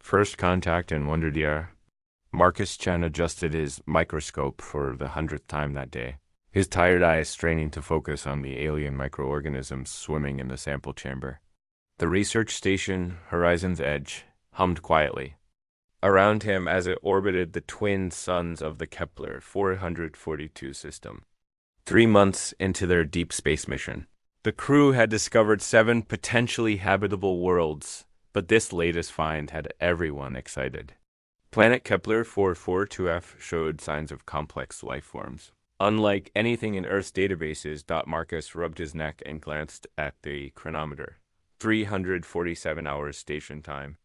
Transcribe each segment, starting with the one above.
First contact in Wonder Deer. Marcus Chen adjusted his microscope for the 100th time that day, his tired eyes straining to focus on the alien microorganisms swimming in the sample chamber. The research station, Horizon's Edge, hummed quietly around him as it orbited the twin suns of the Kepler 442 system. 3 months into their deep space mission, the crew had discovered 7 potentially habitable worlds, but this latest find had everyone excited. Planet Kepler 442f showed signs of complex life forms. Unlike anything in Earth's databases, Marcus rubbed his neck and glanced at the chronometer. 347 hours station time.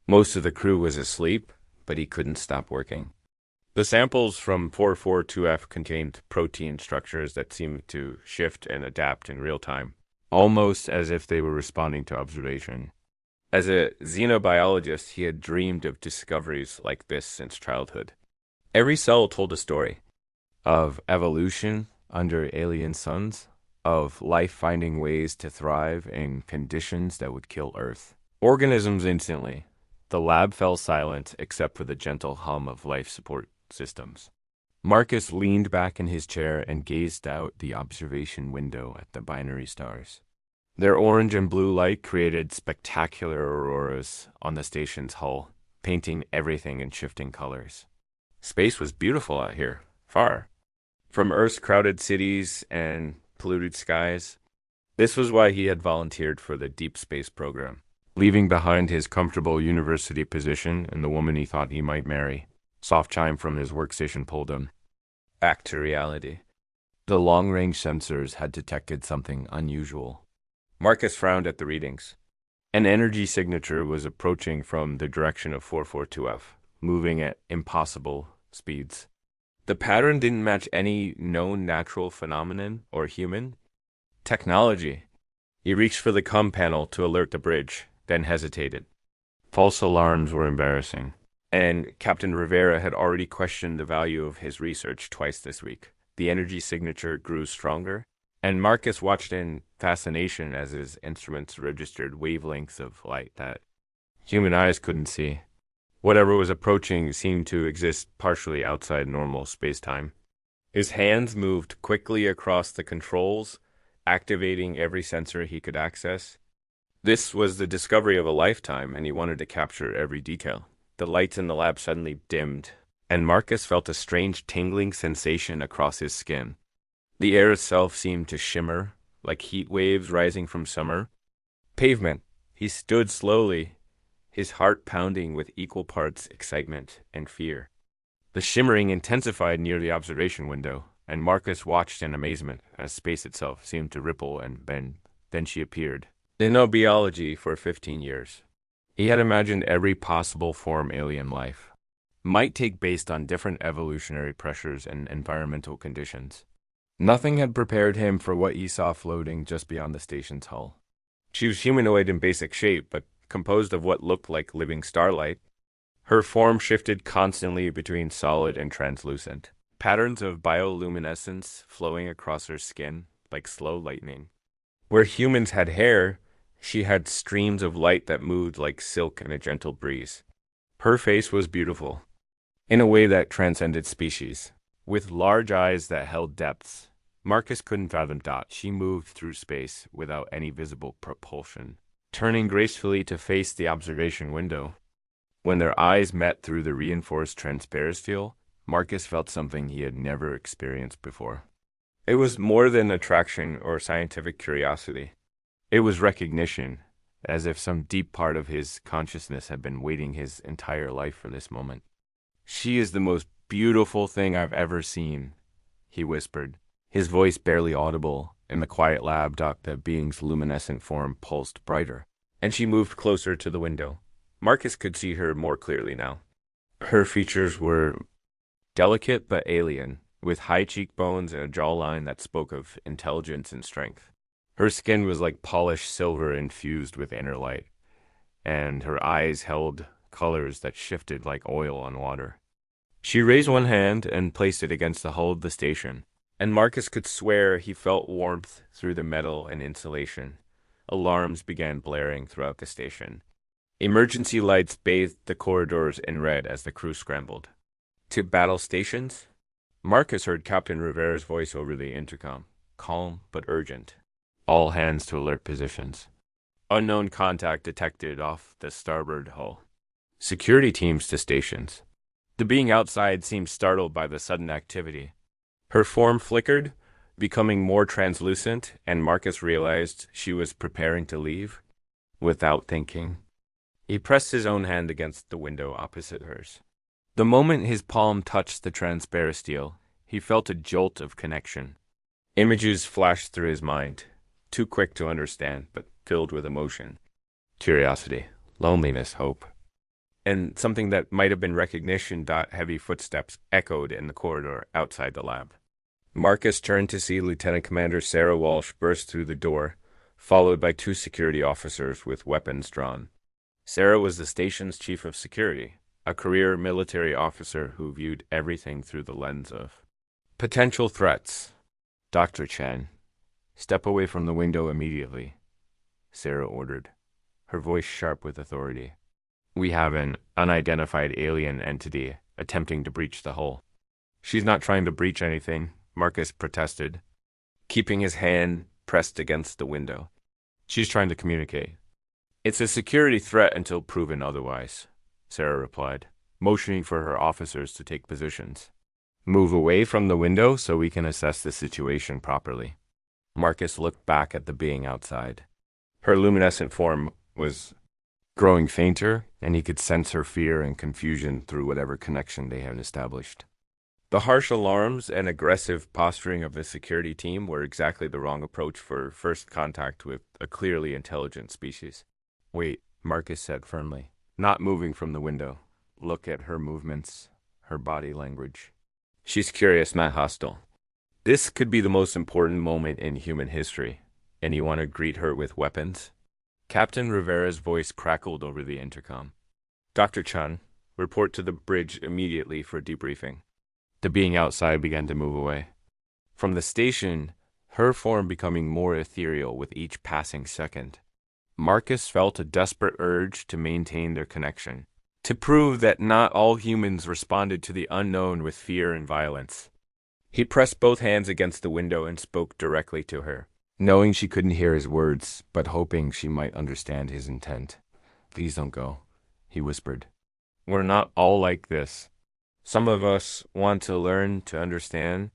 Most of the crew was asleep, but he couldn't stop working. The samples from 442f contained protein structures that seemed to shift and adapt in real time, almost as if they were responding to observation. As a xenobiologist, he had dreamed of discoveries like this since childhood. Every cell told a story of evolution under alien suns, of life finding ways to thrive in conditions that would kill Earth. Organisms instantly. The lab fell silent except for the gentle hum of life support systems. Marcus leaned back in his chair and gazed out the observation window at the binary stars. Their orange and blue light created spectacular auroras on the station's hull, painting everything in shifting colors. Space was beautiful out here, far from Earth's crowded cities and polluted skies. This was why he had volunteered for the deep space program, leaving behind his comfortable university position and the woman he thought he might marry. Soft chime from his workstation pulled him back to reality. The long-range sensors had detected something unusual. Marcus frowned at the readings. An energy signature was approaching from the direction of 442f, moving at impossible speeds. The pattern didn't match any known natural phenomenon or human technology. He reached for the comm panel to alert the bridge, then hesitated. False alarms were embarrassing, and Captain Rivera had already questioned the value of his research twice this week. The energy signature grew stronger, and Marcus watched in fascination as his instruments registered wavelengths of light that human eyes couldn't see. Whatever was approaching seemed to exist partially outside normal space-time. His hands moved quickly across the controls, activating every sensor he could access. This was the discovery of a lifetime, and he wanted to capture every detail. The lights in the lab suddenly dimmed, and Marcus felt a strange tingling sensation across his skin. The air itself seemed to shimmer, like heat waves rising from summer. Pavement. He stood slowly, his heart pounding with equal parts excitement and fear. The shimmering intensified near the observation window, and Marcus watched in amazement as space itself seemed to ripple and bend. Then she appeared. Xenobiology for 15 years. He had imagined every possible form alien life might take based on different evolutionary pressures and environmental conditions. Nothing had prepared him for what he saw floating just beyond the station's hull. She was humanoid in basic shape, but composed of what looked like living starlight. Her form shifted constantly between solid and translucent, patterns of bioluminescence flowing across her skin like slow lightning. Where humans had hair, she had streams of light that moved like silk in a gentle breeze. Her face was beautiful, in a way that transcended species, with large eyes that held depths. Marcus couldn't fathom. She moved through space without any visible propulsion, turning gracefully to face the observation window. When their eyes met through the reinforced transparency, Marcus felt something he had never experienced before. It was more than attraction or scientific curiosity. It was recognition, as if some deep part of his consciousness had been waiting his entire life for this moment. "She is the most beautiful thing I've ever seen," he whispered, his voice barely audible. In the quiet lab, the being's luminescent form pulsed brighter, and she moved closer to the window. Marcus could see her more clearly now. Her features were delicate but alien, with high cheekbones and a jawline that spoke of intelligence and strength. Her skin was like polished silver infused with inner light, and her eyes held colors that shifted like oil on water. She raised one hand and placed it against the hull of the station, and Marcus could swear he felt warmth through the metal and insulation. Alarms began blaring throughout the station. Emergency lights bathed the corridors in red as the crew scrambled. To battle stations? Marcus heard Captain Rivera's voice over the intercom, calm but urgent. All hands to alert positions. Unknown contact detected off the starboard hull. Security teams to stations. The being outside seemed startled by the sudden activity. Her form flickered, becoming more translucent, and Marcus realized she was preparing to leave. Without thinking, he pressed his own hand against the window opposite hers. The moment his palm touched the transparent steel, he felt a jolt of connection. Images flashed through his mind, too quick to understand, but filled with emotion. Curiosity, loneliness, hope. And something that might have been recognition. Heavy footsteps echoed in the corridor outside the lab. Marcus turned to see Lieutenant Commander Sarah Walsh burst through the door, followed by 2 security officers with weapons drawn. Sarah was the station's chief of security, a career military officer who viewed everything through the lens of potential threats. Dr. Chen, step away from the window immediately, Sarah ordered, her voice sharp with authority. We have an unidentified alien entity attempting to breach the hull. She's not trying to breach anything, Marcus protested, keeping his hand pressed against the window. She's trying to communicate. It's a security threat until proven otherwise, Sarah replied, motioning for her officers to take positions. Move away from the window so we can assess the situation properly. Marcus looked back at the being outside. Her luminescent form was growing fainter, and he could sense her fear and confusion through whatever connection they had established. The harsh alarms and aggressive posturing of the security team were exactly the wrong approach for first contact with a clearly intelligent species. Wait, Marcus said firmly, not moving from the window. Look at her movements, her body language. She's curious, not hostile. This could be the most important moment in human history, and you want to greet her with weapons? Captain Rivera's voice crackled over the intercom. Dr. Chun, report to the bridge immediately for debriefing. The being outside began to move away. From the station, her form becoming more ethereal with each passing second. Marcus felt a desperate urge to maintain their connection, to prove that not all humans responded to the unknown with fear and violence. He pressed both hands against the window and spoke directly to her, knowing she couldn't hear his words, but hoping she might understand his intent. Please don't go, he whispered. We're not all like this. Some of us want to learn to understand.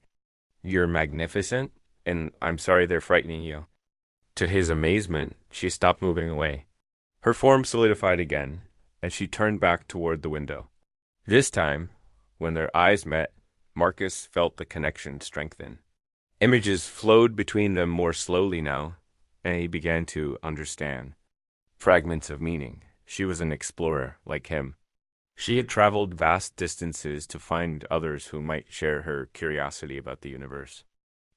You're magnificent, and I'm sorry they're frightening you. To his amazement, she stopped moving away. Her form solidified again, and she turned back toward the window. This time, when their eyes met, Marcus felt the connection strengthen. Images flowed between them more slowly now, and he began to understand. Fragments of meaning. She was an explorer, like him. She had traveled vast distances to find others who might share her curiosity about the universe.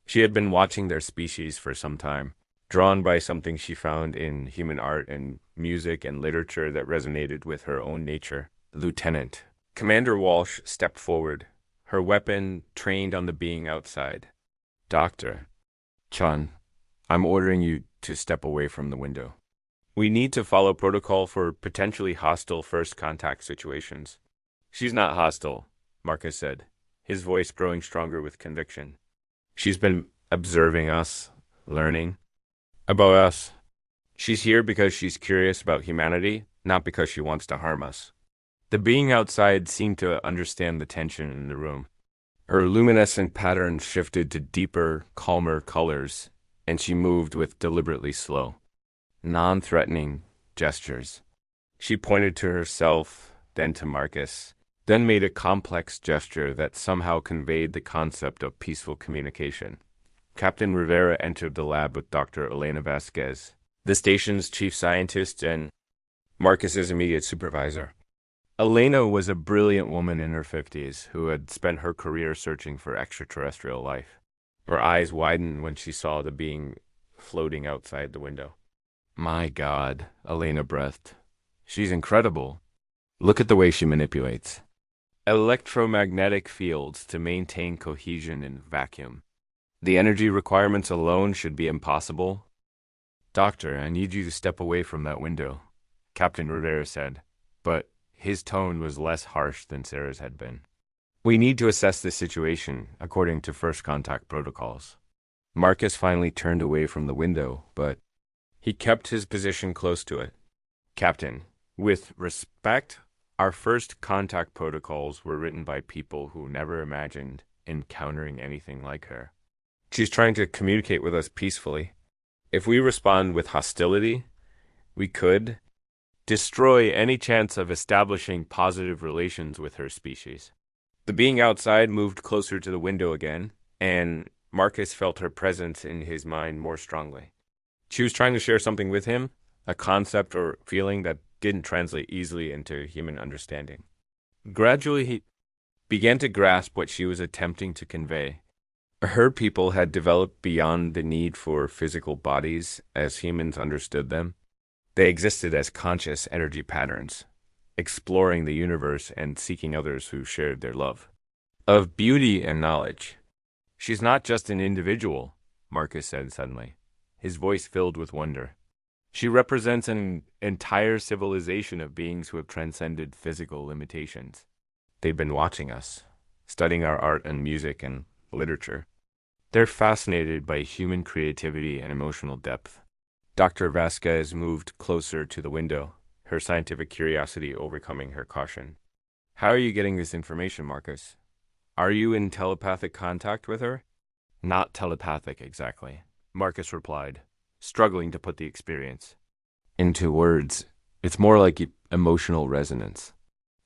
She had been watching their species for some time, drawn by something she found in human art and music and literature that resonated with her own nature. Lieutenant. Commander Walsh stepped forward, her weapon trained on the being outside. Doctor. Chun, I'm ordering you to step away from the window. We need to follow protocol for potentially hostile first contact situations. She's not hostile, Marcus said, his voice growing stronger with conviction. She's been observing us, learning about us. She's here because she's curious about humanity, not because she wants to harm us. The being outside seemed to understand the tension in the room. Her luminescent pattern shifted to deeper, calmer colors, and she moved with deliberately slow, non-threatening gestures. She pointed to herself, then to Marcus, then made a complex gesture that somehow conveyed the concept of peaceful communication. Captain Rivera entered the lab with Dr. Elena Vasquez, the station's chief scientist and Marcus's immediate supervisor. Elena was a brilliant woman in her 50s who had spent her career searching for extraterrestrial life. Her eyes widened when she saw the being floating outside the window. My God, Elena breathed. She's incredible. Look at the way she manipulates. Electromagnetic fields to maintain cohesion in vacuum. The energy requirements alone should be impossible. Doctor, I need you to step away from that window. Captain Rivera said, but his tone was less harsh than Sarah's had been. We need to assess this situation according to first contact protocols. Marcus finally turned away from the window, but he kept his position close to it. Captain, with respect, our first contact protocols were written by people who never imagined encountering anything like her. She's trying to communicate with us peacefully. If we respond with hostility, we could destroy any chance of establishing positive relations with her species. The being outside moved closer to the window again, and Marcus felt her presence in his mind more strongly. She was trying to share something with him, a concept or feeling that didn't translate easily into human understanding. Gradually, he began to grasp what she was attempting to convey. Her people had developed beyond the need for physical bodies as humans understood them. They existed as conscious energy patterns, exploring the universe and seeking others who shared their love of beauty and knowledge. She's not just an individual, Marcus said suddenly, his voice filled with wonder. She represents an entire civilization of beings who have transcended physical limitations. They've been watching us, studying our art and music and literature. They're fascinated by human creativity and emotional depth. Dr. Vasquez moved closer to the window, her scientific curiosity overcoming her caution. How are you getting this information, Marcus? Are you in telepathic contact with her? Not telepathic, exactly, Marcus replied, struggling to put the experience into words. It's more like emotional resonance.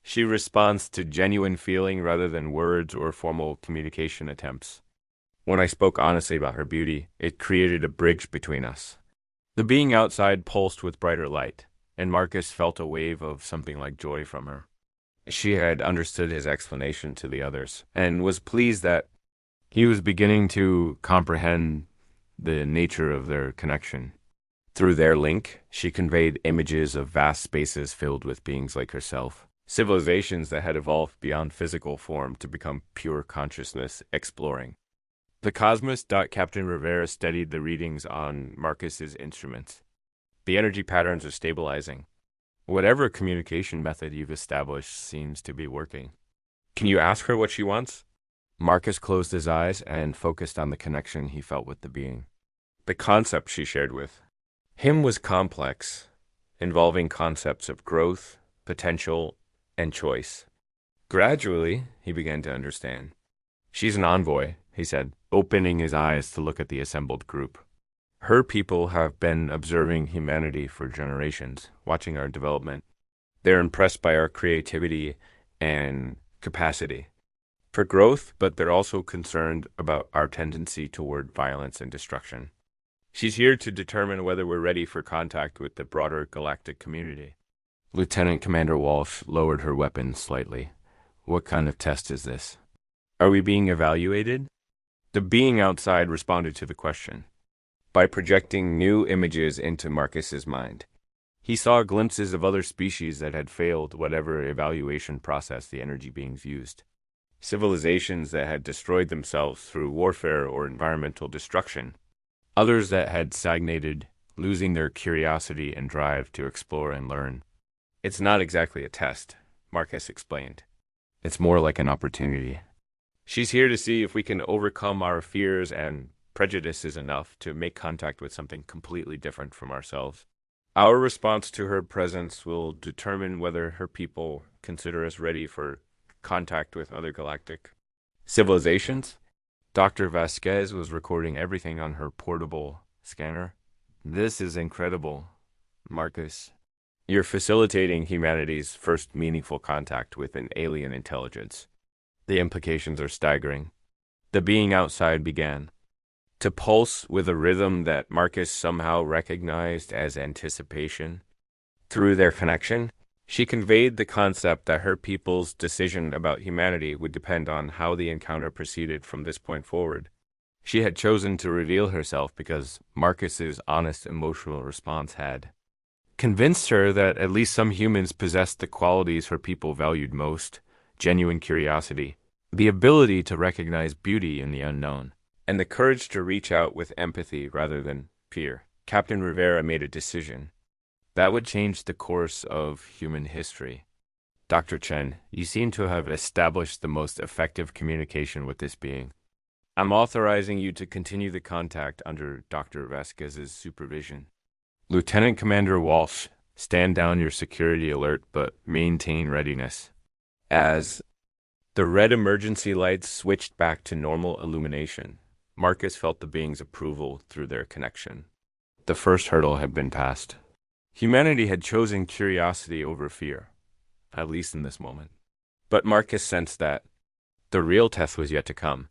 She responds to genuine feeling rather than words or formal communication attempts. When I spoke honestly about her beauty, it created a bridge between us. The being outside pulsed with brighter light, and Marcus felt a wave of something like joy from her. She had understood his explanation to the others, and was pleased that he was beginning to comprehend the nature of their connection. Through their link, she conveyed images of vast spaces filled with beings like herself, civilizations that had evolved beyond physical form to become pure consciousness exploring. The cosmos. Captain Rivera studied the readings on Marcus's instruments. The energy patterns are stabilizing. Whatever communication method you've established seems to be working. Can you ask her what she wants? Marcus closed his eyes and focused on the connection he felt with the being. The concept she shared with him was complex, involving concepts of growth, potential, and choice. Gradually, he began to understand. She's an envoy, he said, opening his eyes to look at the assembled group. Her people have been observing humanity for generations, watching our development. They're impressed by our creativity and capacity for growth, but they're also concerned about our tendency toward violence and destruction. She's here to determine whether we're ready for contact with the broader galactic community. Lieutenant Commander Walsh lowered her weapon slightly. What kind of test is this? Are we being evaluated? The being outside responded to the question by projecting new images into Marcus's mind. He saw glimpses of other species that had failed whatever evaluation process the energy beings used. Civilizations that had destroyed themselves through warfare or environmental destruction. Others that had stagnated, losing their curiosity and drive to explore and learn. It's not exactly a test, Marcus explained. It's more like an opportunity. She's here to see if we can overcome our fears and prejudices enough to make contact with something completely different from ourselves. Our response to her presence will determine whether her people consider us ready for contact with other galactic civilizations. Dr. Vasquez was recording everything on her portable scanner. This is incredible, Marcus. You're facilitating humanity's first meaningful contact with an alien intelligence. The implications are staggering. The being outside began to pulse with a rhythm that Marcus somehow recognized as anticipation. Through their connection, she conveyed the concept that her people's decision about humanity would depend on how the encounter proceeded from this point forward. She had chosen to reveal herself because Marcus's honest emotional response had convinced her that at least some humans possessed the qualities her people valued most: genuine curiosity, the ability to recognize beauty in the unknown, and the courage to reach out with empathy rather than fear. Captain Rivera made a decision. That would change the course of human history. Dr. Chen, you seem to have established the most effective communication with this being. I'm authorizing you to continue the contact under Dr. Vasquez's supervision. Lieutenant Commander Walsh, stand down your security alert, but maintain readiness. As the red emergency lights switched back to normal illumination, Marcus felt the being's approval through their connection. The first hurdle had been passed. Humanity had chosen curiosity over fear, at least in this moment. But Marcus sensed that the real test was yet to come.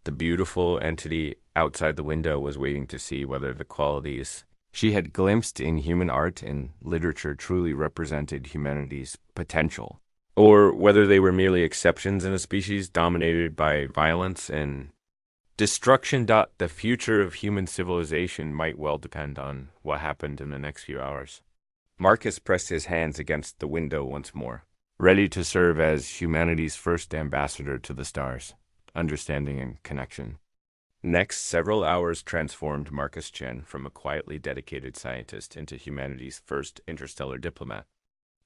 The beautiful entity outside the window was waiting to see whether the qualities she had glimpsed in human art and literature truly represented humanity's potential, or whether they were merely exceptions in a species dominated by violence and destruction. The future of human civilization might well depend on what happened in the next few hours. Marcus pressed his hands against the window once more, ready to serve as humanity's first ambassador to the stars, understanding and connection. Next, several hours transformed Marcus Chen from a quietly dedicated scientist into humanity's first interstellar diplomat.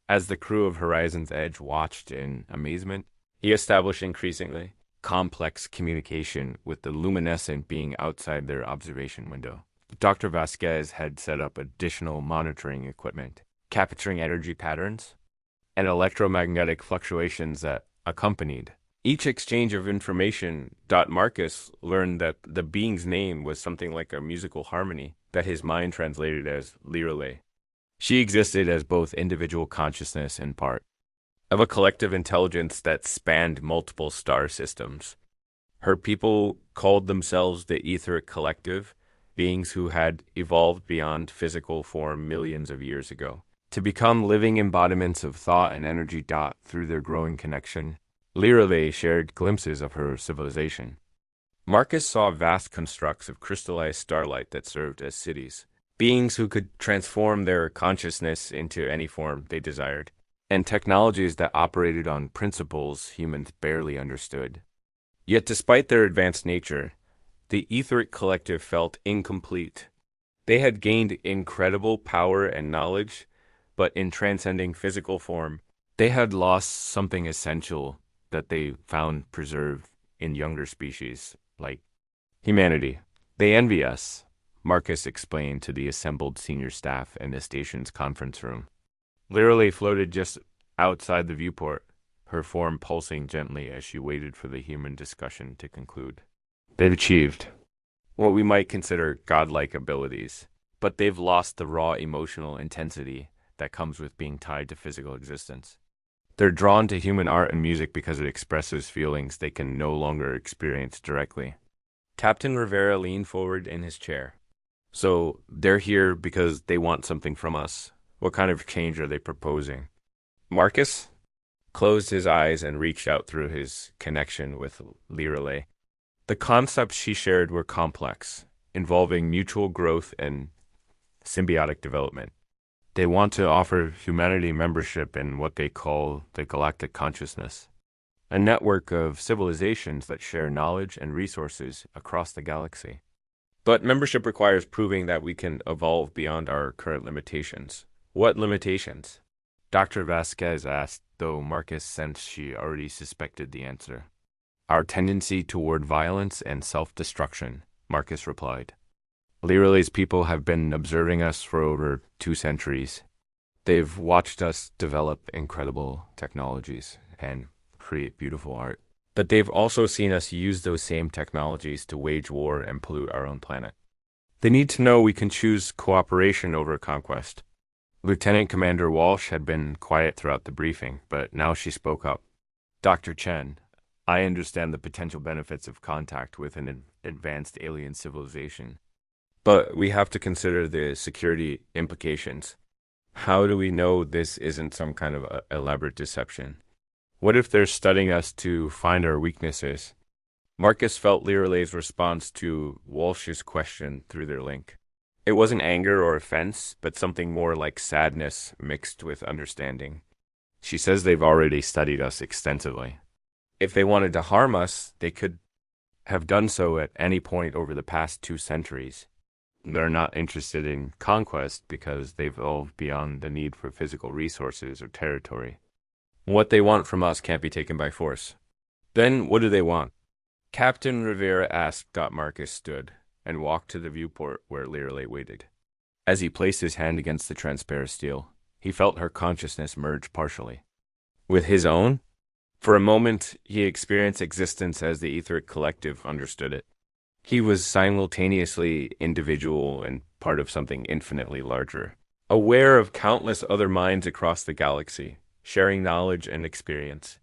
As the crew of Horizon's Edge watched in amazement, he established increasingly complex communication with the luminescent being outside their observation window. Dr. Vasquez had set up additional monitoring equipment, capturing energy patterns and electromagnetic fluctuations that accompanied each exchange of information. Marcus learned that the being's name was something like a musical harmony that his mind translated as Lirale. She existed as both individual consciousness and part of a collective intelligence that spanned multiple star systems. Her people called themselves the Etheric Collective, beings who had evolved beyond physical form millions of years ago, to become living embodiments of thought and energy. Through their growing connection, Lirale shared glimpses of her civilization. Marcus saw vast constructs of crystallized starlight that served as cities, beings who could transform their consciousness into any form they desired, and technologies that operated on principles humans barely understood. Yet despite their advanced nature, the Etheric Collective felt incomplete. They had gained incredible power and knowledge, but in transcending physical form, they had lost something essential that they found preserved in younger species, like humanity. They envy us, Marcus explained to the assembled senior staff in the station's conference room. Lirale floated just outside the viewport, her form pulsing gently as she waited for the human discussion to conclude. They've achieved what we might consider godlike abilities, but they've lost the raw emotional intensity that comes with being tied to physical existence. They're drawn to human art and music because it expresses feelings they can no longer experience directly. Captain Rivera leaned forward in his chair. So they're here because they want something from us. What kind of change are they proposing? Marcus closed his eyes and reached out through his connection with Lirale. The concepts she shared were complex, involving mutual growth and symbiotic development. They want to offer humanity membership in what they call the Galactic consciousness, a network of civilizations that share knowledge and resources across the galaxy. But membership requires proving that we can evolve beyond our current limitations. What limitations? Dr. Vasquez asked, though Marcus sensed she already suspected the answer. Our tendency toward violence and self-destruction, Marcus replied. Lirale's people have been observing us for over 2 centuries. They've watched us develop incredible technologies and create beautiful art. But they've also seen us use those same technologies to wage war and pollute our own planet. They need to know we can choose cooperation over conquest. Lieutenant Commander Walsh had been quiet throughout the briefing, but now she spoke up. Dr. Chen, I understand the potential benefits of contact with an advanced alien civilization. But we have to consider the security implications. How do we know this isn't some kind of elaborate deception? What if they're studying us to find our weaknesses? Marcus felt Lirale's response to Walsh's question through their link. It wasn't anger or offense, but something more like sadness mixed with understanding. She says they've already studied us extensively. If they wanted to harm us, they could have done so at any point over the past 2 centuries. They're not interested in conquest because they've evolved beyond the need for physical resources or territory. What they want from us can't be taken by force. Then what do they want? Captain Rivera asked. Marcus stood and walked to the viewport where Lireley waited. As he placed his hand against the transparent steel, he felt her consciousness merge partially with his own. For a moment, he experienced existence as the etheric collective understood it. He was simultaneously individual and part of something infinitely larger, aware of countless other minds across the galaxy, sharing knowledge and experience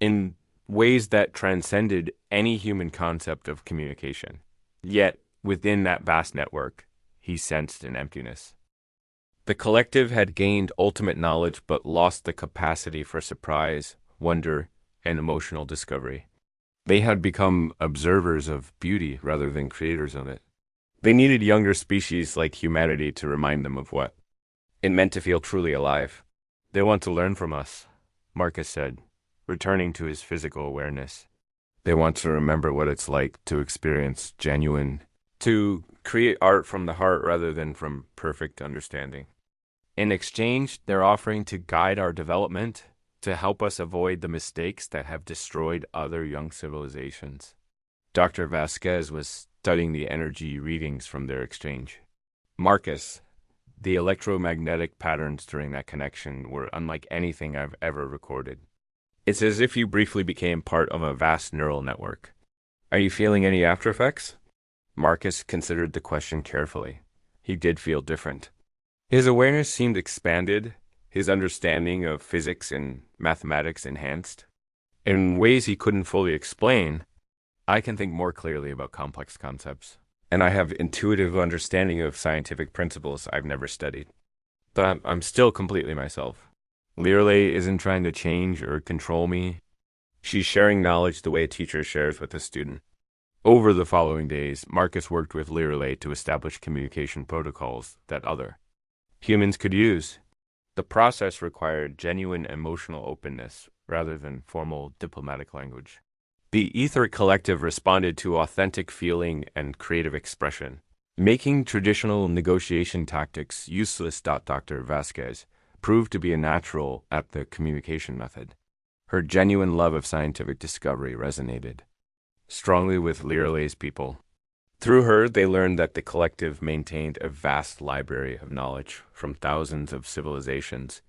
in ways that transcended any human concept of communication. Yet, within that vast network, he sensed an emptiness. The collective had gained ultimate knowledge but lost the capacity for surprise, wonder, and emotional discovery. They had become observers of beauty rather than creators of it. They needed younger species like humanity to remind them of what it meant to feel truly alive. They want to learn from us, Marcus said, returning to his physical awareness. They want to remember what it's like to experience genuine, to create art from the heart rather than from perfect understanding. In exchange, they're offering to guide our development, to help us avoid the mistakes that have destroyed other young civilizations. Dr. Vasquez was studying the energy readings from their exchange. Marcus, the electromagnetic patterns during that connection were unlike anything I've ever recorded. It's as if you briefly became part of a vast neural network. Are you feeling any after effects? Marcus considered the question carefully. He did feel different. His awareness seemed expanded, his understanding of physics and mathematics enhanced. In ways he couldn't fully explain, I can think more clearly about complex concepts, and I have intuitive understanding of scientific principles I've never studied. But I'm still completely myself. Lireley isn't trying to change or control me. She's sharing knowledge the way a teacher shares with a student. Over the following days, Marcus worked with Lireley to establish communication protocols that other humans could use. The process required genuine emotional openness rather than formal diplomatic language. The etheric collective responded to authentic feeling and creative expression, making traditional negotiation tactics useless. Dr. Vasquez proved to be a natural at the communication method. Her genuine love of scientific discovery resonated strongly with Lireley's people. Through her, they learned that the collective maintained a vast library of knowledge from thousands of civilizations,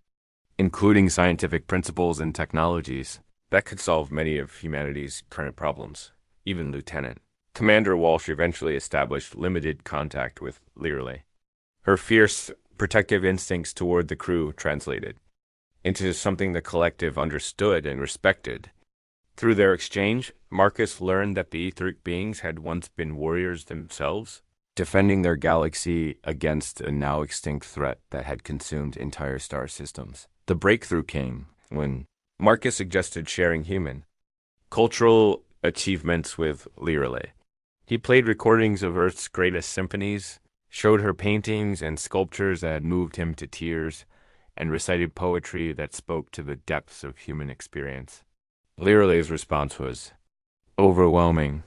including scientific principles and technologies that could solve many of humanity's current problems. Even Lieutenant Commander Walsh eventually established limited contact with Lireley. Her fierce, protective instincts toward the crew translated into something the collective understood and respected. Through their exchange, Marcus learned that the etheric beings had once been warriors themselves, defending their galaxy against a now extinct threat that had consumed entire star systems. The breakthrough came when Marcus suggested sharing human cultural achievements with Lireley. He played recordings of Earth's greatest symphonies, showed her paintings and sculptures that had moved him to tears, and recited poetry that spoke to the depths of human experience. Lireley's response was overwhelming.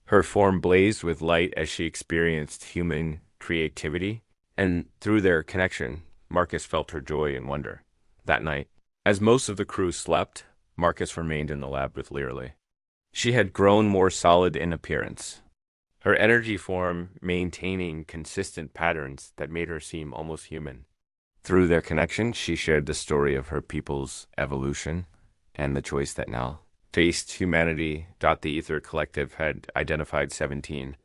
Her form blazed with light as she experienced human creativity, and through their connection, Marcus felt her joy and wonder. That night, as most of the crew slept, Marcus remained in the lab with Lireley. She had grown more solid in appearance, her energy form maintaining consistent patterns that made her seem almost human. Through their connection, she shared the story of her people's evolution and the choice that now faced humanity. The Ether Collective had identified 17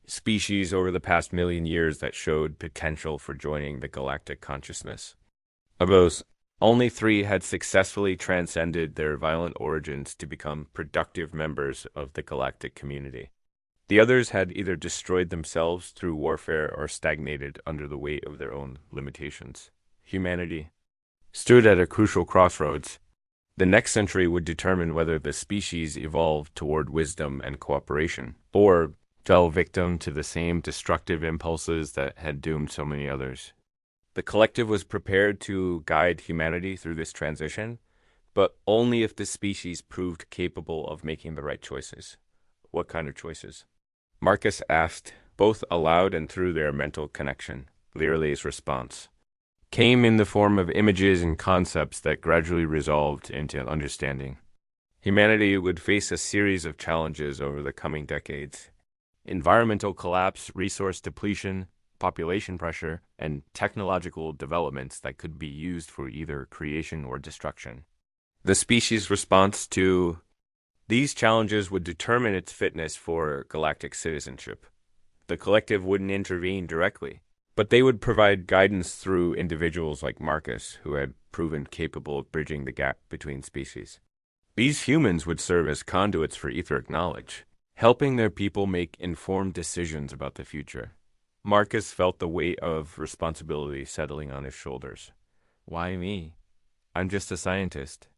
species over the past million years that showed potential for joining the galactic consciousness. Of those, only 3 had successfully transcended their violent origins to become productive members of the galactic community. The others had either destroyed themselves through warfare or stagnated under the weight of their own limitations. Humanity stood at a crucial crossroads. The next century would determine whether the species evolved toward wisdom and cooperation, or fell victim to the same destructive impulses that had doomed so many others. The collective was prepared to guide humanity through this transition, but only if the species proved capable of making the right choices. What kind of choices? Marcus asked both aloud and through their mental connection. Learley's response came in the form of images and concepts that gradually resolved into understanding. Humanity would face a series of challenges over the coming decades. Environmental collapse, resource depletion, population pressure, and technological developments that could be used for either creation or destruction. The species' response to these challenges would determine its fitness for galactic citizenship. The collective wouldn't intervene directly, but they would provide guidance through individuals like Marcus, who had proven capable of bridging the gap between species. These humans would serve as conduits for etheric knowledge, helping their people make informed decisions about the future. Marcus felt the weight of responsibility settling on his shoulders. Why me? I'm just a scientist.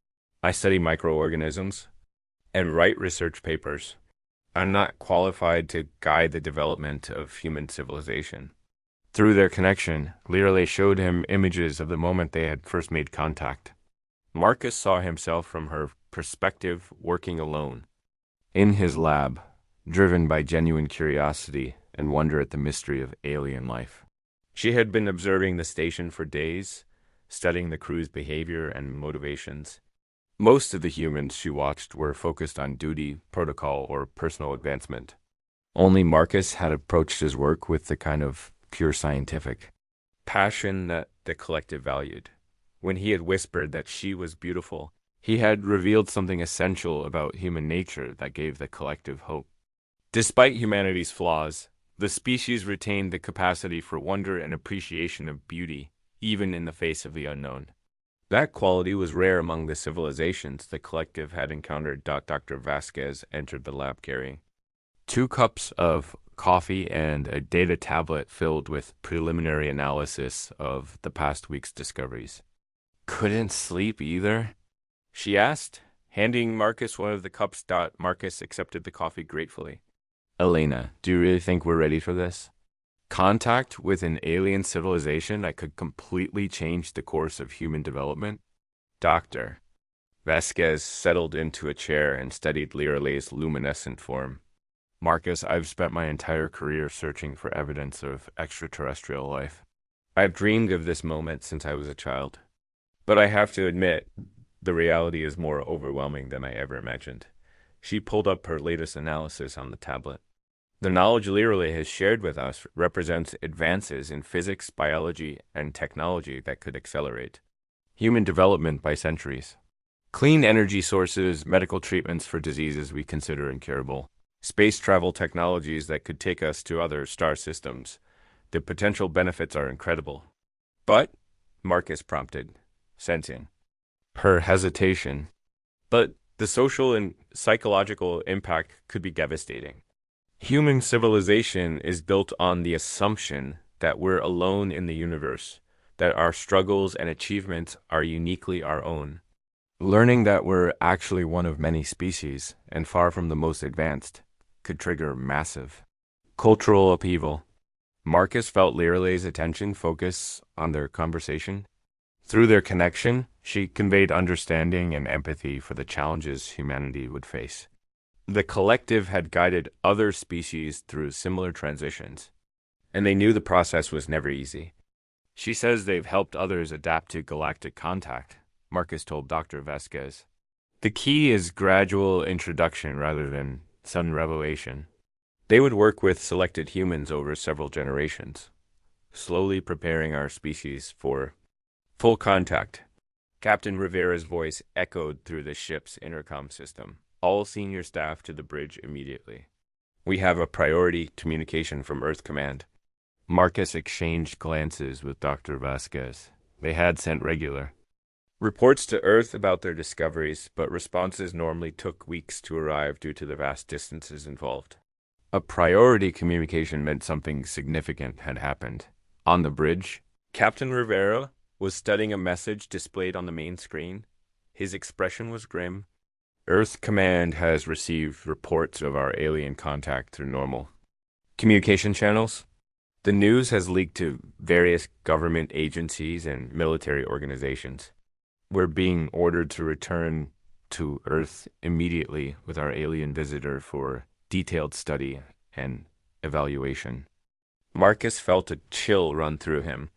I study microorganisms and write research papers. I'm not qualified to guide the development of human civilization. Through their connection, Leerle showed him images of the moment they had first made contact. Marcus saw himself from her perspective working alone, in his lab, driven by genuine curiosity and wonder at the mystery of alien life. She had been observing the station for days, studying the crew's behavior and motivations. Most of the humans she watched were focused on duty, protocol, or personal advancement. Only Marcus had approached his work with the kind of pure scientific passion that the collective valued. When he had whispered that she was beautiful, he had revealed something essential about human nature that gave the collective hope. Despite humanity's flaws, the species retained the capacity for wonder and appreciation of beauty, even in the face of the unknown. That quality was rare among the civilizations the collective had encountered. Dr. Vasquez entered the lab carrying 2 cups of coffee and a data tablet filled with preliminary analysis of the past week's discoveries. Couldn't sleep either? She asked, handing Marcus one of the cups. Marcus accepted the coffee gratefully. Elena, do you really think we're ready for this? Contact with an alien civilization that could completely change the course of human development? Doctor. Vasquez settled into a chair and studied Leerle's luminescent form. Marcus, I've spent my entire career searching for evidence of extraterrestrial life. I've dreamed of this moment since I was a child. But I have to admit, the reality is more overwhelming than I ever imagined. She pulled up her latest analysis on the tablet. The knowledge Leerle has shared with us represents advances in physics, biology, and technology that could accelerate human development by centuries. Clean energy sources, medical treatments for diseases we consider incurable, space travel technologies that could take us to other star systems. The potential benefits are incredible. But, Marcus prompted, sensing her hesitation. But the social and psychological impact could be devastating. Human civilization is built on the assumption that we're alone in the universe, that our struggles and achievements are uniquely our own. Learning that we're actually one of many species, and far from the most advanced, could trigger massive cultural upheaval. Marcus felt Leerle's attention focus on their conversation. Through their connection, she conveyed understanding and empathy for the challenges humanity would face. The collective had guided other species through similar transitions, and they knew the process was never easy. She says they've helped others adapt to galactic contact, Marcus told Dr. Vasquez. The key is gradual introduction rather than sudden revelation. They would work with selected humans over several generations, slowly preparing our species for full contact. Captain Rivera's voice echoed through the ship's intercom system. All senior staff to the bridge immediately. We have a priority communication from Earth Command. Marcus exchanged glances with Dr. Vasquez. They had sent regular reports to Earth about their discoveries, but responses normally took weeks to arrive due to the vast distances involved. A priority communication meant something significant had happened. On the bridge, Captain Rivera was studying a message displayed on the main screen. His expression was grim. Earth Command has received reports of our alien contact through normal communication channels. The news has leaked to various government agencies and military organizations. We're being ordered to return to Earth immediately with our alien visitor for detailed study and evaluation. Marcus felt a chill run through him.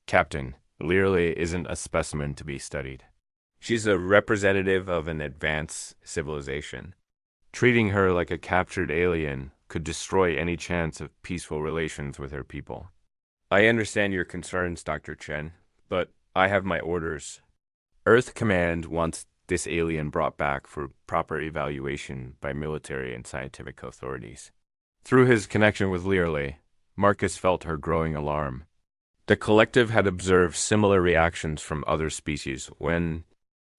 Captain, Learley isn't a specimen to be studied. She's a representative of an advanced civilization. Treating her like a captured alien could destroy any chance of peaceful relations with her people. I understand your concerns, Dr. Chen, but I have my orders. Earth Command wants this alien brought back for proper evaluation by military and scientific authorities. Through his connection with Learley, Marcus felt her growing alarm. The collective had observed similar reactions from other species when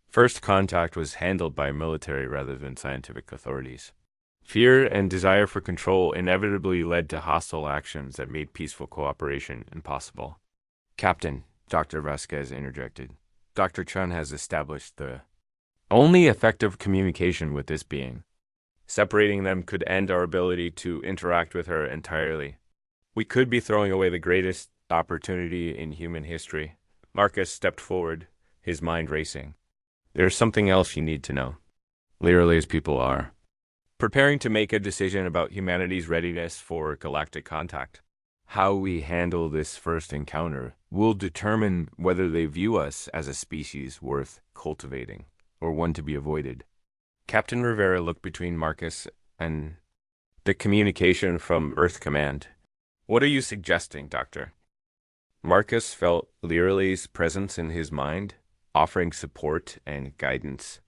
first contact was handled by military rather than scientific authorities. Fear and desire for control inevitably led to hostile actions that made peaceful cooperation impossible. Captain, Dr. Vasquez interjected, Dr. Chun has established the only effective communication with this being. Separating them could end our ability to interact with her entirely. We could be throwing away the greatest opportunity in human history. Marcus stepped forward, his mind racing. There's something else you need to know. Learley's people are preparing to make a decision about humanity's readiness for galactic contact. How we handle this first encounter will determine whether they view us as a species worth cultivating or one to be avoided. Captain Rivera looked between Marcus and the communication from Earth Command. What are you suggesting, Doctor? Marcus felt Learley's presence in his mind, offering support and guidance.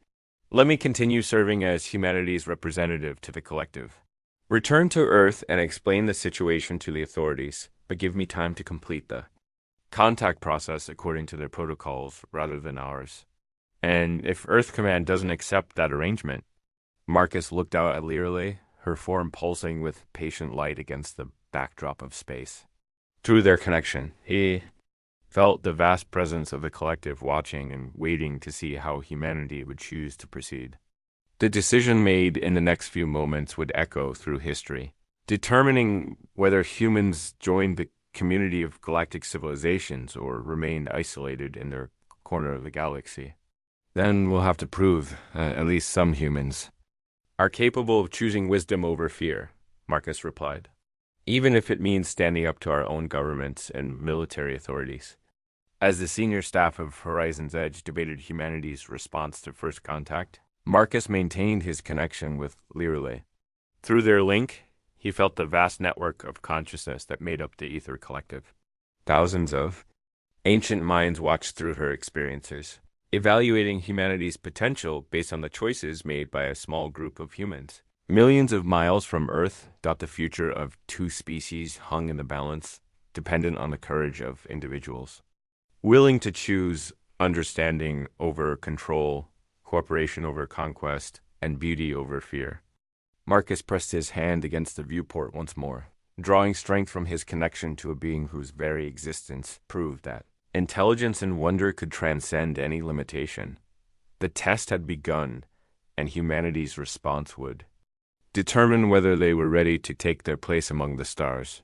Let me continue serving as humanity's representative to the collective. Return to Earth and explain the situation to the authorities, but give me time to complete the contact process according to their protocols rather than ours. And if Earth Command doesn't accept that arrangement, Marcus looked out at Learley, her form pulsing with patient light against the backdrop of space. Through their connection, he felt the vast presence of the collective watching and waiting to see how humanity would choose to proceed. The decision made in the next few moments would echo through history, determining whether humans joined the community of galactic civilizations or remained isolated in their corner of the galaxy. Then we'll have to prove at least some humans are capable of choosing wisdom over fear, Marcus replied, even if it means standing up to our own governments and military authorities. As the senior staff of Horizon's Edge debated humanity's response to first contact, Marcus maintained his connection with Learley. Through their link, he felt the vast network of consciousness that made up the Ether Collective. Thousands of ancient minds watched through her experiences, evaluating humanity's potential based on the choices made by a small group of humans. Millions of miles from Earth, the future of two species hung in the balance, dependent on the courage of individuals. Willing to choose understanding over control, cooperation over conquest, and beauty over fear. Marcus pressed his hand against the viewport once more, drawing strength from his connection to a being whose very existence proved that intelligence and wonder could transcend any limitation. The test had begun, and humanity's response would determine whether they were ready to take their place among the stars.